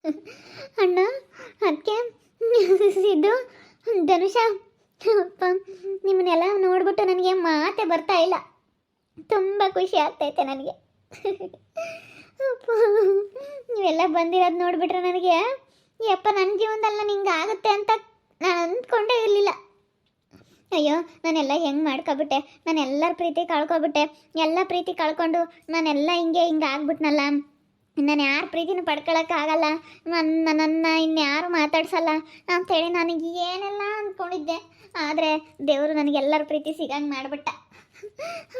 ಅಣ್ಣ, ಅದಕ್ಕೆ ಇದು ಧನುಷ, ಅಪ್ಪ ನಿಮ್ಮನ್ನೆಲ್ಲ ನೋಡ್ಬಿಟ್ಟು ನನಗೆ ಮಾತೇ ಬರ್ತಾ ಇಲ್ಲ. ತುಂಬ ಖುಷಿ ಆಗ್ತೈತೆ ನನಗೆ. ಅಪ್ಪ ನೀವೆಲ್ಲ ಬಂದಿರೋದು ನೋಡ್ಬಿಟ್ರೆ ನನಗೆ ಯಪ್ಪ ನನ್ನ ಜೀವನದಲ್ಲಿ ನಿಂಗೆ ಆಗುತ್ತೆ ಅಂತ ನಾನು ಅಂದ್ಕೊಂಡೇ ಇರಲಿಲ್ಲ. ಅಯ್ಯೋ, ನಾನೆಲ್ಲ ಹೆಂಗೆ ಮಾಡ್ಕೊಬಿಟ್ಟೆ, ನಾನು ಎಲ್ಲರ ಪ್ರೀತಿ ಕಳ್ಕೊಬಿಟ್ಟೆ. ಎಲ್ಲ ಪ್ರೀತಿ ಕಳ್ಕೊಂಡು ನಾನೆಲ್ಲ ಹಿಂಗೆ ಆಗ್ಬಿಟ್ನಲ್ಲ. ನಾನು ಯಾರ ಪ್ರೀತಿನೂ ಪಡ್ಕೊಳಕ್ಕಾಗಲ್ಲ, ನನ್ನ ಇನ್ಯಾರು ಮಾತಾಡ್ಸಲ್ಲ ಅಂಥೇಳಿ ನನಗೆ ಏನೆಲ್ಲ ಅಂದ್ಕೊಂಡಿದ್ದೆ. ಆದರೆ ದೇವರು ನನಗೆಲ್ಲರ ಪ್ರೀತಿ ಸಿಗಂಗೆ ಮಾಡಿಬಿಟ್ಟ.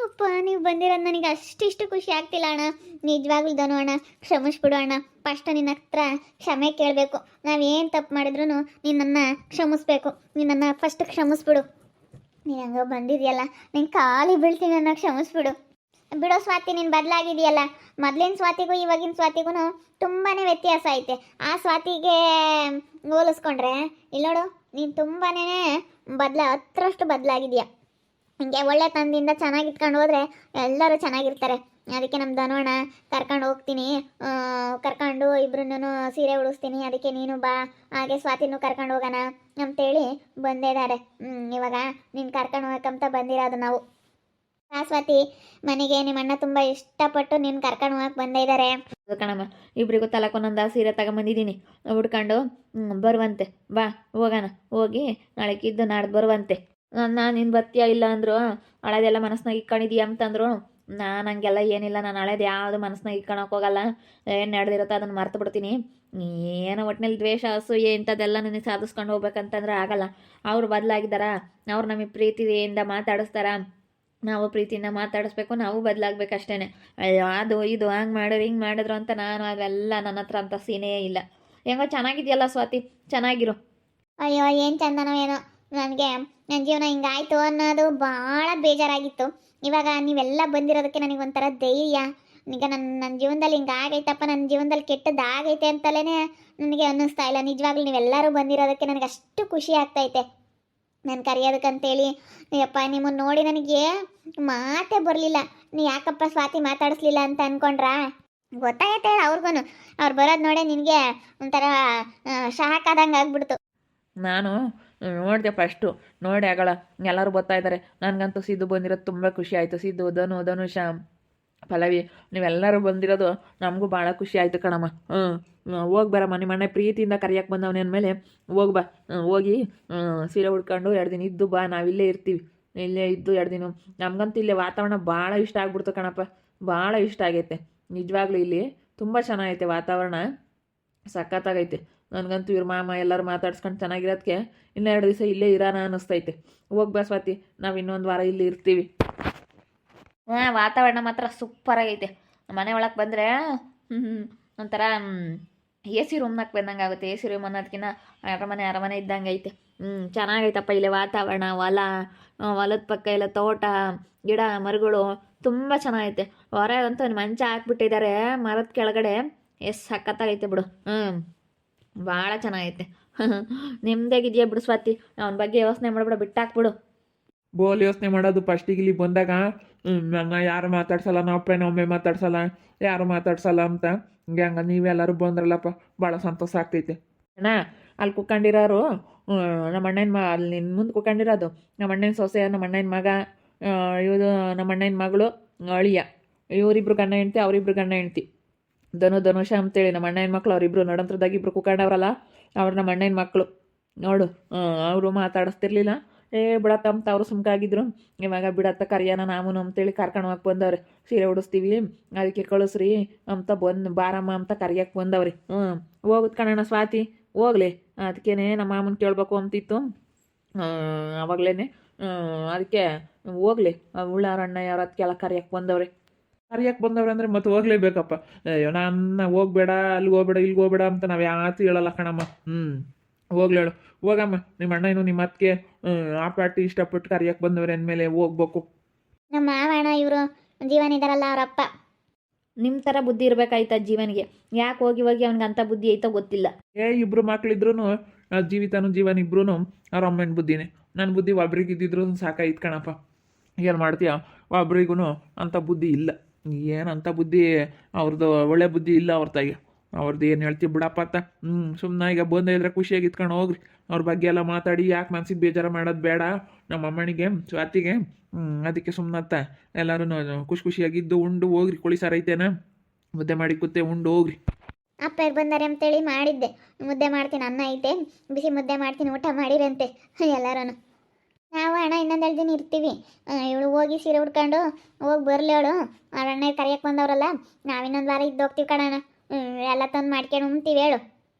ಅಪ್ಪ ನೀವು ಬಂದಿರೋದು ನನಗೆ ಅಷ್ಟಿಷ್ಟು ಖುಷಿ ಆಗ್ತಿಲ್ಲ ಅಣ್ಣ. ನಿಜವಾಗ್ಲೂ ಧನು ಅಣ್ಣ, ಕ್ಷಮಿಸ್ಬಿಡು ಅಣ್ಣ. ಫಸ್ಟ್ ನಿನ್ನ ಹತ್ರ ಕ್ಷಮೆ ಕೇಳಬೇಕು. ನಾವೇನು ತಪ್ಪು ಮಾಡಿದ್ರು ನಿನ್ನನ್ನು ಕ್ಷಮಿಸ್ಬೇಕು. ನಿನ್ನನ್ನು ಫಸ್ಟ್ ಕ್ಷಮಿಸ್ಬಿಡು. ನೀನು ಹಂಗೆ ಬಂದಿದೆಯಲ್ಲ, ನಿನ್ನ ಕಾಲಿಗೆ ಬೀಳ್ತೀನಿ, ನನ್ನ ಕ್ಷಮಿಸ್ಬಿಡು. ಬಿಡೋ ಸ್ವಾತಿ, ನೀನು ಬದಲಾಗಿದೆಯಲ್ಲ. ಮೊದಲಿನ ಸ್ವಾತಿಗೂ ಇವಾಗಿನ ಸ್ವಾತಿಗೂ ತುಂಬಾ ವ್ಯತ್ಯಾಸ ಐತೆ. ಆ ಸ್ವಾತಿಗೆ ಹೋಲಿಸ್ಕೊಂಡ್ರೆ ಇಲ್ಲೋಡು, ನೀನು ತುಂಬಾ ಹತ್ತರಷ್ಟು ಬದಲಾಗಿದೆಯಾ. ಹಿಂಗೆ ಒಳ್ಳೆ ತಂದಿಂದ ಚೆನ್ನಾಗಿ ಇಟ್ಕೊಂಡು ಹೋದರೆ ಎಲ್ಲರೂ ಚೆನ್ನಾಗಿರ್ತಾರೆ. ಅದಕ್ಕೆ ನಮ್ಮ ಧನುವಣ್ಣ ಕರ್ಕೊಂಡು ಹೋಗ್ತೀನಿ, ಕರ್ಕೊಂಡು ಇಬ್ರನ್ನೂ ಸೀರೆ ಉಡಿಸ್ತೀನಿ. ಅದಕ್ಕೆ ನೀನು ಬಾ, ಹಾಗೆ ಸ್ವಾತಿನೂ ಕರ್ಕೊಂಡು ಹೋಗೋಣ ಅಂತೇಳಿ ಬಂದಿದ್ದಾರೆ. ಇವಾಗ ನೀನು ಕರ್ಕೊಂಡು ಹೋಗಕ್ಕಂತ ಬಂದಿರೋದು ನಾವು. ಆ ಸ್ವಾತಿ, ಮನೆಗೆ ನಿಮ್ಮ ಅಣ್ಣ ತುಂಬ ಇಷ್ಟಪಟ್ಟು ನೀನು ಕರ್ಕೊಂಡು ಹೋಗಕ್ಕೆ ಬಂದಿದ್ದಾರೆ ಕಣಮ್ಮ. ಇಬ್ಬರಿಗೂ ತಲಕೊಂದೊಂದು ಸೀರೆ ತಗೊಂಬಂದಿದ್ದೀನಿ, ಉಡ್ಕೊಂಡು ಬರುವಂತೆ. ಬಾ ಹೋಗೋಣ, ಹೋಗಿ ನಾಳೆಗಿದ್ದು ನಾಡ್ದು ಬರುವಂತೆ. ನಾನು ನಿನ್ನ ಬತ್ತೀಯ ಇಲ್ಲ ಅಂದರು, ಹಳೇದೆಲ್ಲ ಮನಸ್ನಾಗ ಇಕ್ಕೊಂಡಿದೀಯ ಅಂತಂದ್ರು. ನಾನು ಹಂಗೆಲ್ಲ ಏನಿಲ್ಲ, ನಾನು ಹಳೇದು ಯಾವುದು ಮನಸ್ನಾಗ ಇಕ್ಕೊಳಕ್ಕೆ ಹೋಗಲ್ಲ. ಏನು ನಡೆದಿರುತ್ತೋ ಅದನ್ನು ಮರ್ತು ಬಿಡ್ತೀನಿ. ಏನೋ ಒಟ್ಟಿನಲ್ಲಿ ದ್ವೇಷ ಅಸೂಯೆ ಇಂಥದ್ದೆಲ್ಲ ನನಗೆ ಸಾಧಿಸ್ಕೊಂಡು ಹೋಗ್ಬೇಕಂತಂದ್ರೆ ಆಗಲ್ಲ. ಅವ್ರು ಬದಲಾಗಿದ್ದಾರ, ಅವ್ರು ನಮಗೆ ಪ್ರೀತಿಯಿಂದ ಮಾತಾಡಿಸ್ತಾರ, ನಾವು ಪ್ರೀತಿಯಿಂದ ಮಾತಾಡಿಸ್ಬೇಕು, ನಾವು ಬದಲಾಗಬೇಕಷ್ಟೇ. ಅಯ್ಯೋ ಅದು ಇದು ಹಂಗೆ ಮಾಡಿದ್ರು ಹಿಂಗೆ ಮಾಡಿದ್ರು ಅಂತ ನಾನು ಅವೆಲ್ಲ ನನ್ನ ಹತ್ರ ಅಂತ ಸೀನೇ ಇಲ್ಲ. ಹೆಂಗೋ ಚೆನ್ನಾಗಿದೆಯಲ್ಲ ಸ್ವಾತಿ, ಚೆನ್ನಾಗಿರು. ಅಯ್ಯೋ ಏನು ಚಂದನೋ ಏನೋ, ನನಗೆ ನನ್ನ ಜೀವನ ಹಿಂಗಾಯ್ತು ಅನ್ನೋದು ಭಾಳ ಬೇಜಾರಾಗಿತ್ತು. ಇವಾಗ ನೀವೆಲ್ಲ ಬಂದಿರೋದಕ್ಕೆ ನನಗೊಂಥರ ಧೈರ್ಯ. ಈಗ ನನ್ನ ಜೀವನದಲ್ಲಿ ಹಿಂಗಾಗೈತಪ್ಪ, ನನ್ನ ಜೀವನದಲ್ಲಿ ಕೆಟ್ಟದ್ದಾಗೈತೆ ಅಂತಲೇ ನನಗೆ ಅನ್ನಿಸ್ತಾ ಇಲ್ಲ. ನಿಜವಾಗ್ಲೂ ನೀವೆಲ್ಲರೂ ಬಂದಿರೋದಕ್ಕೆ ನನಗೆ ಅಷ್ಟು ಖುಷಿ ಆಗ್ತೈತೆ. ನಾನು ಕರೆಯೋದಕ್ಕಂತೇಳಿ ಯಪ್ಪ, ನಿಮ್ಮನ್ನು ನೋಡಿ ನನಗೆ ಮಾತೇ ಬರಲಿಲ್ಲ. ನೀ ಯಾಕಪ್ಪ ಸ್ವಾತಿ ಮಾತಾಡಿಸ್ಲಿಲ್ಲ ಅಂತ ಅಂದ್ಕೊಂಡ್ರಾ? ಗೊತ್ತಾಗೈತೆ ಅವ್ರಿಗೂ. ಅವ್ರು ಬರೋದು ನೋಡೇ ನಿನಗೆ ಒಂಥರ ಶಾಕ್ ಆದಂಗೆ ಆಗ್ಬಿಡ್ತು. ನಾನು ನೋಡಿದೆ ಫಸ್ಟು, ನೋಡಿ ಆಗಳ ಎಲ್ಲರೂ ಬರ್ತಾಯಿದ್ದಾರೆ. ನನಗಂತೂ ಸಿದ್ದು ಬಂದಿರೋದು ತುಂಬ ಖುಷಿ ಆಯಿತು. ಸಿದ್ದು, ಧನುಷ, ಪಲ್ಲವಿ ನೀವೆಲ್ಲರೂ ಬಂದಿರೋದು ನಮಗೂ ಭಾಳ ಖುಷಿ ಆಯಿತು ಕಣಮ್ಮ. ಹೋಗಿ ಬರಮ್ಮ, ನಿಮ್ಮ ಅಣ್ಣ ಪ್ರೀತಿಯಿಂದ ಕರೆಯೋಕ್ಕೆ ಬಂದವನೇ ಅಂದಮೇಲೆ ಹೋಗಿ ಬಾ. ಹೋಗಿ ಸೀರೆ ಉಡ್ಕೊಂಡು 2 ದಿನ ಇದ್ದು ಬಾ, ನಾವಿಲ್ಲೇ ಇರ್ತೀವಿ. ಇಲ್ಲೇ ಇದ್ದು 2 ದಿನ. ನಮಗಂತೂ ಇಲ್ಲೇ ವಾತಾವರಣ ಭಾಳ ಇಷ್ಟ ಆಗ್ಬಿಡ್ತು ಕಣಪ್ಪ, ಭಾಳ ಇಷ್ಟ ಆಗೈತೆ ನಿಜವಾಗ್ಲೂ. ಇಲ್ಲಿ ತುಂಬ ಚೆನ್ನಾಗೈತೆ ವಾತಾವರಣ, ಸಖತ್ತಾಗೈತೆ. ನನಗಂತೂ ಇವ್ರ ಮಾಮ ಎಲ್ಲರೂ ಮಾತಾಡ್ಸ್ಕೊಂಡು ಚೆನ್ನಾಗಿರೋದಕ್ಕೆ ಇನ್ನೂ 2 ದಿವಸ ಇಲ್ಲೇ ಇರೋಣ ಅನ್ನಿಸ್ತೈತೆ. ಹೋಗಿ ಬಾ ಸ್ವಾತಿ, ನಾವು ಇನ್ನೊಂದು ವಾರ ಇಲ್ಲಿ ಇರ್ತೀವಿ. ವಾತಾವರಣ ಮಾತ್ರ ಸೂಪರಾಗೈತೆ. ಮನೆ ಒಳಗೆ ಬಂದರೆ ಒಂಥರ ಎ ಸಿ ರೂಮ್ನಾಗ ಬಂದಂಗೆ ಆಗುತ್ತೆ. ಎ ಸಿ ರೂಮ್ ಅನ್ನೋದಕ್ಕಿಂತ ಅರಮನೆ ಇದ್ದಂಗೆ ಐತೆ. ಚೆನ್ನಾಗೈತಪ್ಪ ಇಲ್ಲಿ ವಾತಾವರಣ. ಹೊಲದ ಪಕ್ಕ ಎಲ್ಲ ತೋಟ, ಗಿಡ ಮರಗಳು ತುಂಬ ಚೆನ್ನಾಗೈತೆ. ಹೊರಗಂತೂ ಮಂಚ ಹಾಕ್ಬಿಟ್ಟಿದ್ದಾರೆ ಮರದ ಕೆಳಗಡೆ. ಎಷ್ಟು ಸಖತ್ತಾಗೈತೆ ಬಿಡು. ಭಾಳ ಚೆನ್ನಾಗೈತೆ. ನಿಮ್ದಾಗಿದೆಯಾ ಬಿಡು ಸ್ವಾತಿ, ಅವನ ಬಗ್ಗೆ ಯೋಚನೆ ಮಾಡ್ಬಿಡು, ಬಿಟ್ಟಾಕ್ಬಿಡು. ಬೋಲ್ ಯೋಚನೆ ಮಾಡೋದು. ಫಸ್ಟಿಗೆ ಇಲ್ಲಿ ಬಂದಾಗ ನನ್ನ ಯಾರು ಮಾತಾಡ್ಸಲ್ಲ, ಒಮ್ಮೆ ಮಾತಾಡ್ಸಲ್ಲ, ಯಾರು ಮಾತಾಡ್ಸಲ್ಲ ಅಂತ ಹಂಗೆ ನೀವೆಲ್ಲರೂ ಬಂದ್ರಲ್ಲಪ್ಪ, ಭಾಳ ಸಂತೋಷ ಆಗ್ತೈತೆ. ಅಣ್ಣ, ಅಲ್ಲಿ ಕುತ್ಕೊಂಡಿರೋರು ನಮ್ಮ ಅಣ್ಣನ ಅಲ್ಲಿ ನಿನ್ನ ಮುಂದೆ ಕುತ್ಕೊಂಡಿರೋದು ನಮ್ಮ ಅಣ್ಣನ ಸೊಸೆ, ನಮ್ಮ ಅಣ್ಣನ ಮಗ, ಇವರು ನಮ್ಮ ಅಣ್ಣನ ಮಗಳು, ಅಳಿಯ. ಇವರಿಬ್ರು ಗಂಡ ಹೆಂಡ್ತಿ, ಅವರಿಬ್ರು ಗಂಡ ಹೆಂಡ್ತಿ. ಧನುಷ ಅಂತೇಳಿ ನಮ್ಮ ಅಣ್ಣನ ಮಕ್ಕಳು. ಅವರಿಬ್ರು ನಡಂತ್ರದಾಗ ಇಬ್ರು ಕುತ್ಕೊಂಡವ್ರಲ್ಲ, ಅವ್ರು ನಮ್ಮ ಅಣ್ಣನ ಮಕ್ಕಳು. ನೋಡು, ಅವರು ಮಾತಾಡಿಸ್ತಿರ್ಲಿಲ್ಲ. ಬಿಡತ್ತ ಅಂತ ಅವರು ಸುಮ್ಕಾಗಿದ್ರು. ಇವಾಗ ಬಿಡತ್ತ ಕರಿಯೋಣ ನಾವು ಅಂತೇಳಿ ಕರ್ಕೊಂಡು ಹೋಗಕ್ಕೆ ಬಂದವ್ರೆ. ಸೀರೆ ಉಡಿಸ್ತೀವಿ ಅದಕ್ಕೆ ಕಳಿಸ್ರಿ ಅಂತ ಬಾರಮ್ಮ ಅಂತ ಕರಿಯಕ್ಕೆ ಬಂದವ್ರಿ. ಹೋಗುದು ಕಣಣ್ಣ ಸ್ವಾತಿ, ಹೋಗ್ಲಿ. ಅದಕ್ಕೇನೆ ನಮ್ಮ ಮಾಮನ ಕೇಳಬೇಕು ಅಂತಿತ್ತು ಅವಾಗಲೇ. ಅದಕ್ಕೆ ಹೋಗ್ಲಿ, ಉಳ್ಳಾರಣ್ಣ ಯಾರು ಅದಕ್ಕೆಲ್ಲ ಕರಿಯಕ್ಕೆ ಬಂದವ್ರೆ. ಅಂದರೆ ಮತ್ತೆ ಹೋಗ್ಲೇಬೇಕಪ್ಪ. ಅಯ್ಯೋ ನಾನು ಹೋಗ್ಬೇಡ, ಅಲ್ಲಿಗೆ ಹೋಗ್ಬೇಡ, ಇಲ್ಲಿಗೆ ಹೋಗ್ಬೇಡ ಅಂತ ನಾವು ಯಾವತ್ತೂ ಹೇಳಲ್ಲ ಕಣಮ್ಮ. ಹೋಗ್ಲೇಳು, ಹೋಗಮ್ಮ. ನಿಮ್ಮ ಅಣ್ಣ ಏನು ನಿಮ್ಮ ಅತ್ತಿಗೆ ಆ ಪಾರ್ಟಿ ಇಷ್ಟಪಟ್ಟು ಕರಿಯಕ್ಕೆ ಬಂದವ್ರೆ ಅಂದಮೇಲೆ ಹೋಗ್ಬೇಕು. ನಮ್ಮ ಮಾವಣ್ಣ ಇವರು ಜೀವನ ಇದ್ದಾರಲ್ಲ ಅವರಪ್ಪ. ನಿಮ್ಮ ಥರ ಬುದ್ಧಿ ಇರಬೇಕಾಯ್ತ ಜೀವನಿಗೆ. ಯಾಕೆ ಹೋಗಿ ಅವ್ನಿಗೆ ಅಂಥ ಬುದ್ಧಿ ಐತೋ ಗೊತ್ತಿಲ್ಲ. ಇಬ್ರು ಮಕ್ಳಿದ್ರು ಜೀವಿತಾನು ಜೀವನ ಇಬ್ರು ಅವ್ರ ಅಮ್ಮನ ಬುದ್ಧಿನೇ. ನನ್ನ ಬುದ್ಧಿ ಒಬ್ರಿಗೆ ಇದ್ದಿದ್ರು ಸಾಕಾಯ್ತು ಕಣಪ್ಪ. ಏನು ಮಾಡ್ತೀಯ, ಒಬ್ರಿಗೂ ಅಂಥ ಬುದ್ಧಿ ಇಲ್ಲ. ಏನಂಥ ಬುದ್ಧಿ ಅವ್ರದ್ದು ಒಳ್ಳೆ ಬುದ್ಧಿ ಇಲ್ಲ ಅವ್ರ ತಾಯಿಗೆ. ಅವ್ರದ್ದು ಏನು ಹೇಳ್ತೀವಿ ಬಿಡಪ್ಪ ಅಂತ. ಸುಮ್ಮನೆ ಈಗ ಬಂದ ಇದ್ರೆ ಖುಷಿಯಾಗಿ ಇತ್ಕೊಂಡು ಹೋಗ್ರಿ. ಅವ್ರ ಬಗ್ಗೆ ಎಲ್ಲ ಮಾತಾಡಿ ಯಾಕೆ ಮನ್ಸಿಗೆ ಬೇಜಾರು ಮಾಡೋದು ಬೇಡ. ನಮ್ಮ ಅಮ್ಮನಿಗೆ ಸ್ವಾತಿಗೆ ಅದಕ್ಕೆ ಸುಮ್ಮನತ್ತ ಎಲ್ಲರೂ ಖುಷಿಯಾಗಿದ್ದು ಉಂಡು ಹೋಗ್ರಿ. ಕೋಳಿ ಸಾರು ಐತೇನ ಮುದ್ದೆ ಮಾಡಿ ಕೂತೆ ಉಂಡು ಹೋಗ್ರಿ. ಅಪ್ಪ ಬಂದಾರೆ ಅಂತೇಳಿ ಮಾಡಿದ್ದೆ. ಮುದ್ದೆ ಮಾಡ್ತೀನಿ, ಅನ್ನ ಐತೆ, ಬಿಸಿ ಮುದ್ದೆ ಮಾಡ್ತೀನಿ, ಊಟ ಮಾಡಿರಂತೆ ಎಲ್ಲರೂ. ನಾವು ಅಣ್ಣ ಇನ್ನೊಂದೆರಡು ದಿನ ಇರ್ತೀವಿ. ಇವಳು ಹೋಗಿ ಸೀರೆ ಉಟ್ಕೊಂಡು ಹೋಗಿ ಬರಲಿ ಅವಳು. ಅವ್ರ ಅಣ್ಣ ಕರಿಯಕ್ಕೆ ಬಂದವ್ರಲ್ಲ, ನಾವಿನ್ನೊಂದು ವಾರ ಇದ್ದು ಹೋಗ್ತೀವಿ ಕಣಣ್ಣ. ಎಲ್ಲ ತಂದು ಮಾಡ್ಕೊಂಡು ಉಣ್ತೀವಿ ಹೇಳು.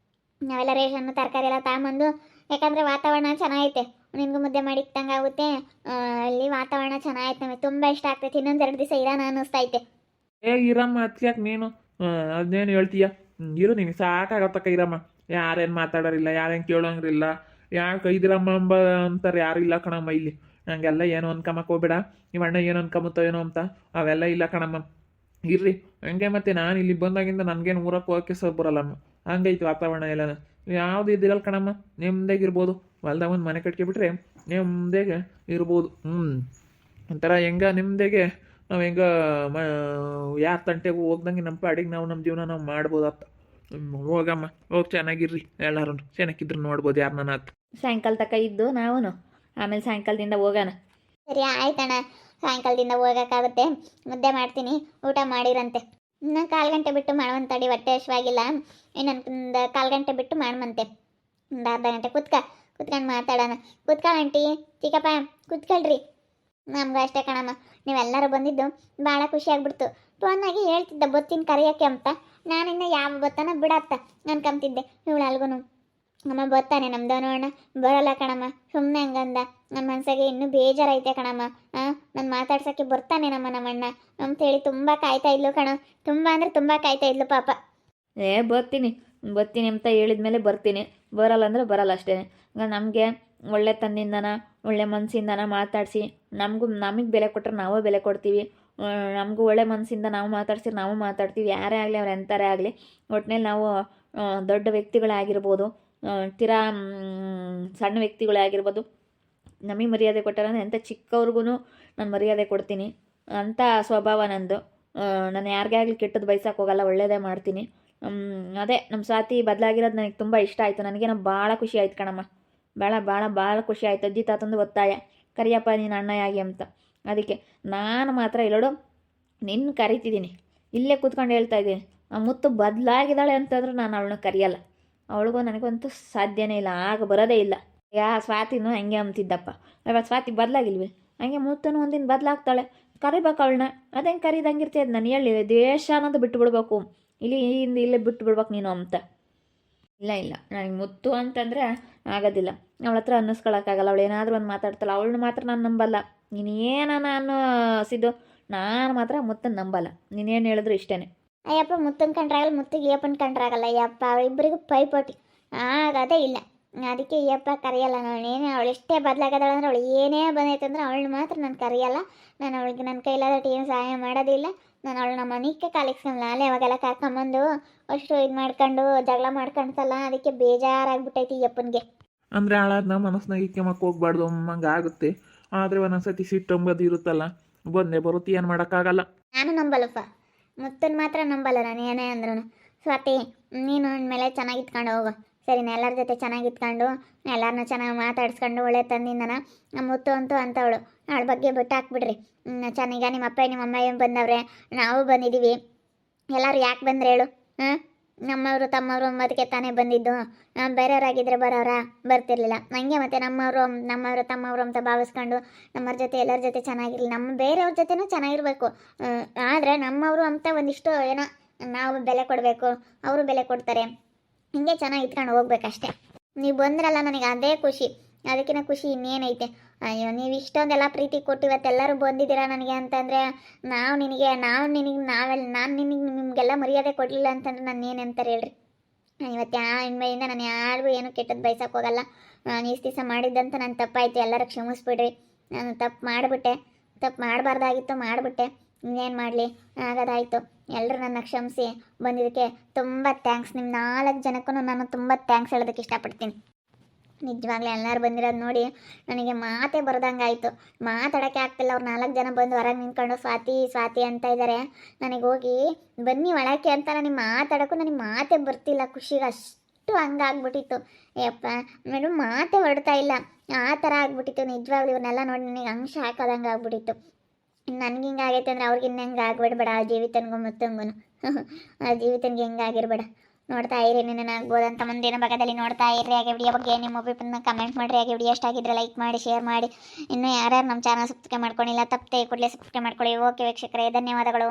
ನಾವೆಲ್ಲ ರೇಷನ್ನು ತರಕಾರಿ ಎಲ್ಲ ತಗೊಂಬಂದು, ಯಾಕಂದರೆ ವಾತಾವರಣ ಚೆನ್ನಾಗೈತೆ, ನಿನಗೂ ಮುದ್ದೆ ಮಾಡಿ ಇಟ್ಟಂಗೆ ಆಗುತ್ತೆ. ಅಲ್ಲಿ ವಾತಾವರಣ ಚೆನ್ನಾಗೈತೆ, ನಮಗೆ ತುಂಬ ಇಷ್ಟ ಆಗ್ತೈತೆ. ಇನ್ನೊಂದೆರಡು ದಿವಸ ಇರೋಣ ಅನ್ನಿಸ್ತೈತೆ. ಇರಮ್ಮ ಅದಕ್ಕೆ ನೀನು ಅದೇನು ಹೇಳ್ತೀಯ. ಇರು ನೀನು ಸಾಕಾಗತ್ತಕ್ಕ ಇರಮ್ಮ. ಯಾರೇನು ಮಾತಾಡೋರಿಲ್ಲ, ಯಾರೇನು ಕೇಳೋಂಗಿಲ್ಲ. ಯಾಕೆ ಇದಿರಮ್ಮ ಅಂತಾರೆ ಯಾರು ಇಲ್ಲ ಕಣಮ್ಮ ಇಲ್ಲಿ. ಹಂಗೆಲ್ಲ ಏನು ಅನ್ಕೊಂಬಕ್ಕೆ ಹೋಗ್ಬೇಡ. ನಿಮ್ಮ ಅಣ್ಣ ಏನು ಅನ್ಕೊಂಬತ್ತೋ ಏನೋ ಅಂತ ಅವೆಲ್ಲ ಇಲ್ಲ ಕಣಮ್ಮ. ಇರ್ರಿ ಹಂಗೆ. ಮತ್ತೆ ನಾನು ಇಲ್ಲಿ ಬಂದಾಗಿಂದ ನನಗೇನು ಊರಕ್ಕೆ ಹೋಗೋಕ್ಕೆ ಸ್ವಲ್ಪ ಬರಲ್ಲಮ್ಮ. ಹಂಗೈತಿ ವಾತಾವರಣ ಎಲ್ಲ. ಯಾವುದು ಇದ್ದಿರಲ್ಲ ಕಣಮ್ಮ, ನೆಮ್ಮದಿಯಾಗಿರ್ಬೋದು. ಹೊಲ್ದಾಗ ಒಂದು ಮನೆ ಕಟ್ಕೊಬಿಟ್ರೆ ನೆಮ್ಮದಿಯಾಗೆ ಇರ್ಬೋದು. ಒಂಥರ ಹೆಂಗ ನಿಮ್ಮದಿಗೆ ನಾವು ಹೆಂಗ ಯಾರ ತಂಟೆಗೂ ಹೋಗ್ದಂಗೆ ನಮ್ಮ ಪಾಡಿಗೆ ನಾವು ನಮ್ಮ ಜೀವನ ನಾವು ಮಾಡ್ಬೋದು ಅತ್ತ. ಹೋಗಮ್ಮ, ಹೋಗಿ ಚೆನ್ನಾಗಿರ್ರಿ. ಎಲ್ಲರೂ ಚೆನ್ನಾಗಿದ್ರು ನೋಡ್ಬೋದು ಯಾರನ್ನ ಆತ. ಸಾಯಂಕಾಲ ತನಕ ಇದ್ದು ನಾವು ಆಮೇಲೆ ಸಾಯಂಕಾಲದಿಂದ ಹೋಗೋಣ. ಸರಿ ಆಯ್ತಣ್ಣ, ಸಾಯಂಕಾಲದಿಂದ ಹೋಗೋಕ್ಕಾಗುತ್ತೆ. ಮುದ್ದೆ ಮಾಡ್ತೀನಿ, ಊಟ ಮಾಡಿರಂತೆ. ಇನ್ನು 1/4 ಗಂಟೆ ಬಿಟ್ಟು ಮಾಡುವಂತಡಿ, ಹೊಟ್ಟೆ ಹಶ್ವಾಗಿಲ್ಲ. ಇನ್ನೊಂದು 1/4 ಗಂಟೆ ಬಿಟ್ಟು ಮಾಡುವಂತೆ. ಒಂದು ಅರ್ಧ ಗಂಟೆ ಕುತ್ಕೊಂಡು ಮಾತಾಡೋಣ. ಕುತ್ಕೊಳ್ಳ ಆಂಟಿ, ಚಿಕ್ಕಪ್ಪ ಕುತ್ಕೊಳ್ರಿ. ನಮ್ಗೂ ಅಷ್ಟೇ ಕಣಮ್ಮ, ನೀವೆಲ್ಲರೂ ಬಂದಿದ್ದು ಭಾಳ ಖುಷಿ ಆಗ್ಬಿಡ್ತು. ಫೋನಾಗಿ ಹೇಳ್ತಿದ್ದೆ ಬತ್ತೀನಿ ಕರೆಯೋಕ್ಕೆ ಅಂತ. ನಾನಿನ್ನು ಯಾವ ಬತ್ತಾನ ಬಿಡತ್ತ ಅನ್ಕೊಂತಿದ್ದೆ. ಇವಳು ಅಲ್ಗೂ ಅಮ್ಮ ಬರ್ತಾನೆ ನಮ್ದು ನೋಡೋಣ. ಬರೋಲ್ಲ ಕಣಮ್ಮ, ಸುಮ್ಮನೆ ಹಂಗಂದ. ನನ್ನ ಮನಸ್ಸಿಗೆ ಇನ್ನೂ ಬೇಜಾರೈತೆ ಕಣಮ್ಮ. ನಾನು ಮಾತಾಡ್ಸೋಕ್ಕೆ ಬರ್ತಾನೆ ನಮ್ಮಣ್ಣ ಅಂತೇಳಿ ತುಂಬ ಕಾಯ್ತಾ ಇದ್ಲು ಕಣ. ತುಂಬ ಅಂದರೆ ತುಂಬ ಕಾಯ್ತಾ ಇದ್ಲು ಪಾಪ. ಬರ್ತೀನಿ ಅಂತ ಹೇಳಿದ್ಮೇಲೆ ಬರ್ತೀನಿ. ಬರಲ್ಲ ಅಂದರೆ ಬರಲ್ಲ ಅಷ್ಟೇ. ಈಗ ನಮಗೆ ಒಳ್ಳೆ ತಂದಿಂದನ ಒಳ್ಳೆ ಮನಸ್ಸಿಂದನ ಮಾತಾಡಿಸಿ ನಮಗೆ ಬೆಲೆ ಕೊಟ್ಟರೆ ನಾವು ಬೆಲೆ ಕೊಡ್ತೀವಿ. ನಮಗೂ ಒಳ್ಳೆ ಮನಸ್ಸಿಂದ ನಾವು ಮಾತಾಡ್ಸಿದ್ರೆ ನಾವು ಮಾತಾಡ್ತೀವಿ. ಯಾರೇ ಆಗಲಿ ಅವ್ರು ಎಂಥರೇ ಆಗಲಿ, ಒಟ್ಟಿನಲ್ಲಿ ನಾವು ದೊಡ್ಡ ವ್ಯಕ್ತಿಗಳಾಗಿರ್ಬೋದು, ತೀರಾ ಸಣ್ಣ ವ್ಯಕ್ತಿಗಳೇ ಆಗಿರ್ಬೋದು, ನಮಗೆ ಮರ್ಯಾದೆ ಕೊಟ್ಟಾರ ಎಂಥ ಚಿಕ್ಕವ್ರಿಗೂ ನಾನು ಮರ್ಯಾದೆ ಕೊಡ್ತೀನಿ. ಅಂಥ ಸ್ವಭಾವ ನಂದು. ನಾನು ಯಾರಿಗೇ ಆಗಲಿ ಕೆಟ್ಟದ್ದು ಬಯಸಕ್ಕೆ ಹೋಗಲ್ಲ, ಒಳ್ಳೆಯದೇ ಮಾಡ್ತೀನಿ. ಅದೇ ನಮ್ಮ ಸ್ವಾತಿ ಬದಲಾಗಿರೋದು ನನಗೆ ತುಂಬ ಇಷ್ಟ ಆಯಿತು. ನನಗೇನೋ ಭಾಳ ಖುಷಿ ಆಯ್ತು ಕಣಮ್ಮ. ಭಾಳ ಖುಷಿ ಆಯಿತು. ಅಜ್ಜಿ ತಾತಂದು ಒತ್ತಾಯ, ಕರಿಯಪ್ಪ ನೀನು ಅಣ್ಣಯಾಗಿ ಅಂತ. ಅದಕ್ಕೆ ನಾನು ಮಾತ್ರ ಇಲ್ಲೋಡು ನಿನ್ನ ಕರಿತಿದ್ದೀನಿ, ಇಲ್ಲೇ ಕೂತ್ಕೊಂಡು ಹೇಳ್ತಾ ಇದ್ದೀನಿ. ಆ ಮುತ್ತು ಬದಲಾಗಿದ್ದಾಳೆ ಅಂತಂದ್ರೆ ನಾನು ಅವಳನ್ನ ಕರೆಯಲ್ಲ. ಅವಳಿಗೂ ನನಗಂತೂ ಸಾಧ್ಯನೇ ಇಲ್ಲ, ಆಗ ಬರೋದೇ ಇಲ್ಲ. ಸ್ವಾತಿನೂ ಹಂಗೆ ಅಂತಿದ್ದಪ್ಪ. ಇವಾಗ ಸ್ವಾತಿ ಬದಲಾಗಿಲ್ವಿ, ಹಂಗೆ ಮುತ್ತನು ಒಂದಿನ ಬದಲಾಗ್ತಾಳೆ. ಕರಿಬೇಕು ಅವಳನ್ನ. ಅದೇನು ಕರಿದಂಗಿರ್ತದೆ. ನಾನು ಹೇಳಿ ದ್ವೇಷ ಅನ್ನೋದು ಬಿಟ್ಟು ಬಿಡ್ಬೇಕು, ಇಲ್ಲೇ ಬಿಟ್ಟು ಬಿಡ್ಬೇಕು ನೀನು ಅಂತ. ಇಲ್ಲ ನನಗೆ ಮುತ್ತು ಅಂತಂದರೆ ಆಗೋದಿಲ್ಲ. ಅವಳ ಹತ್ರ ಅನ್ನಿಸ್ಕೊಳಕ್ಕಾಗಲ್ಲ. ಅವಳು ಏನಾದರೂ ಒಂದು ಮಾತಾಡ್ತಾಳೆ, ಅವಳನ್ನ ಮಾತ್ರ ನಾನು ನಂಬಲ್ಲ. ನೀನು ಏನಾನ ಅನ್ನಿಸಿದ್ದು, ನಾನು ಮಾತ್ರ ಮುತ್ತನ್ನು ನಂಬಲ್ಲ. ನೀನೇನು ಹೇಳಿದ್ರು ಇಷ್ಟೇ. ಅಯ್ಯಪ್ಪ ಮುತ್ತನ್ ಕಂಡ್ರಾಗಲ್ಲ, ಮುತ್ತಿಗೆ ಅಯ್ಯಪ್ಪನ ಕಂಡ್ರಾಗಲ್ಲ. ಅಯ್ಯಪ್ಪ ಅವಳಿಬ್ಬರಿಗೂ ಪೈಪೋಟಿ ಆಗದೇ ಇಲ್ಲ. ಅದಕ್ಕೆ ಅಯ್ಯಪ್ಪ ಕರೆಯಲ್ಲ. ನಾನೇನೇ ಅವಳು ಎಷ್ಟೇ ಬದಲಾಗದಾಳೆ ಅಂದ್ರೆ, ಅವಳು ಏನೇ ಬಂದೈತೆ ಅಂದ್ರೆ ಅವಳನ್ನ ಮಾತ್ರ ನಾನು ಕರೆಯಲ್ಲ. ನಾನು ಅವಳಿಗೆ ನನ್ನ ಕೈಲಾದಟ್ಟು ಏನು ಸಹಾಯ ಮಾಡೋದಿಲ್ಲ. ನಾನು ಅವಳು ನಮ್ಮ ಮನೆಗೆ ಕಾಲಿಕ್ಸಲ್ಲ. ಅಲ್ಲೇ ಅವಾಗೆಲ್ಲ ಕರ್ಕೊಂಬಂದು ಅಷ್ಟು ಇದು ಮಾಡ್ಕೊಂಡು ಜಗಳ ಮಾಡ್ಕೊಂಡ್ಸಲ್ಲ. ಅದಕ್ಕೆ ಬೇಜಾರಾಗ್ಬಿಟ್ಟೈತಿ ಅಯ್ಯಪ್ಪನಿಗೆ. ಅಂದರೆ ಹಾಳಾದ ಮನಸ್ಸಿನಾಗ ಇಕ್ಕೆಮಕ್ಕೆ ಹೋಗ್ಬಾರ್ದು ಹಂಗೆ ಆಗುತ್ತೆ. ಆದರೆ ಒಂದೊಂದ್ಸತಿ ಸಿಟ್ಟಂಬದು ಇರುತ್ತಲ್ಲ, ಬಂದೇ ಬರುತ್ತೆ, ಏನು ಮಾಡೋಕ್ಕಾಗಲ್ಲ. ನಾನು ನಂಬಲ್ಲಪ್ಪ, ಮುತ್ತನ್ನು ಮಾತ್ರ ನಂಬಲ್ಲ ನಾನು ಏನೇ ಅಂದ್ರೂ. ಸ್ವಾತಿ ನೀನು ಅಂದಮೇಲೆ ಚೆನ್ನಾಗಿ ಇಟ್ಕೊಂಡು ಹೋಗು ಸರಿನಾ. ಎಲ್ಲರ ಜೊತೆ ಚೆನ್ನಾಗಿ ಇಟ್ಕೊಂಡು ಎಲ್ಲರನ್ನೂ ಚೆನ್ನಾಗಿ ಮಾತಾಡಿಸ್ಕೊಂಡು ಒಳ್ಳೆ ತಂದಿಂದನ ಮುತ್ತು ಅಂತೂ ಅಂತವಳು. ಅವಳ ಬಗ್ಗೆ ಬಿಟ್ಟು ಹಾಕ್ಬಿಡ್ರಿ. ಚೆನ್ನಾಗ ನಿಮ್ಮ ಅಪ್ಪ ನಿಮ್ಮ ಅಮ್ಮ ಏನು ಬಂದವ್ರೆ, ನಾವು ಬಂದಿದ್ದೀವಿ. ಎಲ್ಲರೂ ಯಾಕೆ ಬಂದ್ರೆ ಹೇಳು? ನಮ್ಮವರು ತಮ್ಮವರು ಅದಕ್ಕೆ ತಾನೇ ಬಂದಿದ್ದು. ಬೇರೆಯವರಾಗಿದ್ದರೆ ಬರೋರಾ ಬರ್ತಿರ್ಲಿಲ್ಲ. ಹಂಗೆ ಮತ್ತು ನಮ್ಮವರು ತಮ್ಮವರು ಅಂತ ಭಾವಿಸ್ಕೊಂಡು ನಮ್ಮವ್ರ ಜೊತೆ ಎಲ್ಲರ ಜೊತೆ ಚೆನ್ನಾಗಿರಲಿ. ಬೇರೆಯವ್ರ ಜೊತೆನೂ ಚೆನ್ನಾಗಿರಬೇಕು. ಆದರೆ ನಮ್ಮವರು ಅಂತ ಒಂದಿಷ್ಟು ಏನೋ ನಾವು ಬೆಲೆ ಕೊಡಬೇಕು, ಅವರು ಬೆಲೆ ಕೊಡ್ತಾರೆ. ಹಿಂಗೆ ಚೆನ್ನಾಗಿ ಇಟ್ಕೊಂಡು ಹೋಗ್ಬೇಕಷ್ಟೆ. ನೀವು ಬಂದ್ರಲ್ಲ ನನಗೆ ಅದೇ ಖುಷಿ. ಅದಕ್ಕಿಂತ ಖುಷಿ ಇನ್ನೇನೈತೆ? ಅಯ್ಯೋ, ನೀವು ಇಷ್ಟೊಂದೆಲ್ಲ ಪ್ರೀತಿ ಕೊಟ್ಟು ಇವತ್ತೆಲ್ಲರೂ ಬಂದಿದ್ದೀರಾ ನನಗೆ ಅಂತಂದರೆ, ನಾನು ನಿಮಗೆಲ್ಲ ಮರ್ಯಾದೆ ಕೊಡಲಿಲ್ಲ ಅಂತಂದ್ರೆ ನಾನು ಏನಂತಾರೆ ಹೇಳ್ರಿ? ಇವತ್ತು ಇನ್ಮೆಯಿಂದ ನಾನು ಯಾರಿಗೂ ಏನು ಕೆಟ್ಟದ್ದು ಬಯಸಕ್ಕೆ ಹೋಗಲ್ಲ. ನಾನು ಇಷ್ಟು ದಿವಸ ಮಾಡಿದ್ದಂತ ನಾನು ತಪ್ಪಾಯಿತು, ಎಲ್ಲರೂ ಕ್ಷಮಿಸ್ಬಿಡ್ರಿ. ನಾನು ತಪ್ಪು ಮಾಡಬಾರ್ದಾಗಿತ್ತು, ಮಾಡಿಬಿಟ್ಟೆ. ಇನ್ನೇನು ಮಾಡಲಿ, ಆಗೋದಾಯಿತು. ಎಲ್ಲರೂ ನನ್ನ ಕ್ಷಮಿಸಿ ಬಂದಿದ್ದಕ್ಕೆ ತುಂಬ ಥ್ಯಾಂಕ್ಸ್. ನಿಮ್ಮ 4 ಜನಕ್ಕೂ ನಾನು ತುಂಬ ಥ್ಯಾಂಕ್ಸ್ ಹೇಳೋದಕ್ಕೆ ಇಷ್ಟಪಡ್ತೀನಿ. ನಿಜವಾಗ್ಲೂ ಎಲ್ಲರೂ ಬಂದಿರೋದು ನೋಡಿ ನನಗೆ ಮಾತೇ ಬರ್ದಂಗಾಯಿತು. ಮಾತಾಡೋಕ್ಕೆ ಆಗ್ತಿಲ್ಲ. ಅವ್ರು 4 ಜನ ಬಂದು ಹೊರಗೆ ನಿಂತ್ಕೊಂಡು ಸ್ವಾತಿ ಸ್ವಾತಿ ಅಂತ ಇದ್ದಾರೆ. ನನಗೆ ಹೋಗಿ ಬನ್ನಿ ಒಳಕ್ಕೆ ಅಂತ ನನಗೆ ಮಾತಾಡೋಕ್ಕೂ ನನಗೆ ಮಾತೇ ಬರ್ತಿಲ್ಲ ಖುಷಿಗೆ. ಅಷ್ಟು ಹಂಗಾಗ್ಬಿಟ್ಟಿತ್ತು. ಯಪ್ಪ ಮೇಡಮ್ ಮಾತೇ ಹೊರಡ್ತಾ ಇಲ್ಲ, ಆ ಥರ ಆಗ್ಬಿಟ್ಟಿತ್ತು. ನಿಜವಾಗ್ಲೂ ಇವನ್ನೆಲ್ಲ ನೋಡಿ ನನಗೆ ಅಂಶ ಹಾಕೋದಂಗೆ ಆಗ್ಬಿಟ್ಟಿತ್ತು. ನನಗೆ ಹಿಂಗಾಗೈತೆ ಅಂದರೆ ಅವ್ರಿಗೆ ಇನ್ನು ಹೆಂಗೆ ಆಗ್ಬಿಡ್ಬೇಡ, ಆ ಜೀವಿತನಿಗೂ ಮುತ್ತಂಗೂ ಆ ಜೀವಿತನಿಗೆ ಹೆಂಗಾಗಿರ್ಬೇಡ. ನೋಡ್ತಾ ಇರಿ ಆಗ್ಬೋದಂತ ಮುಂದಿನ ಭಾಗದಲ್ಲಿ ನೋಡ್ತಾ ಇರ್ರಿ. ಹಾಗೆ ವಿಡಿಯೋ ಬಗ್ಗೆ ನಿಮ್ಮ ಒಪಿನಿಯನ್ನ ಕಮೆಂಟ್ ಮಾಡಿರಿ. ಹಾಗೆ ವಿಡಿಯೋ ಇಷ್ಟ ಆಗಿದ್ರೆ ಲೈಕ್ ಮಾಡಿ, ಶೇರ್ ಮಾಡಿ. ಇನ್ನೂ ಯಾರ್ಯಾರು ನಮ್ಮ ಚಾನಲ್ ಸಬ್ಸ್ಕ್ರೈಬ್ ಮಾಡ್ಕೊಂಡಿಲ್ಲ ತಪ್ಪದೆ ಕೂಡಲೇ ಸಬ್ಸ್ಕ್ರೈಬ್ ಮಾಡ್ಕೊಳ್ಳಿ. ಓಕೆ ವೀಕ್ಷಕರೇ, ಧನ್ಯವಾದಗಳು.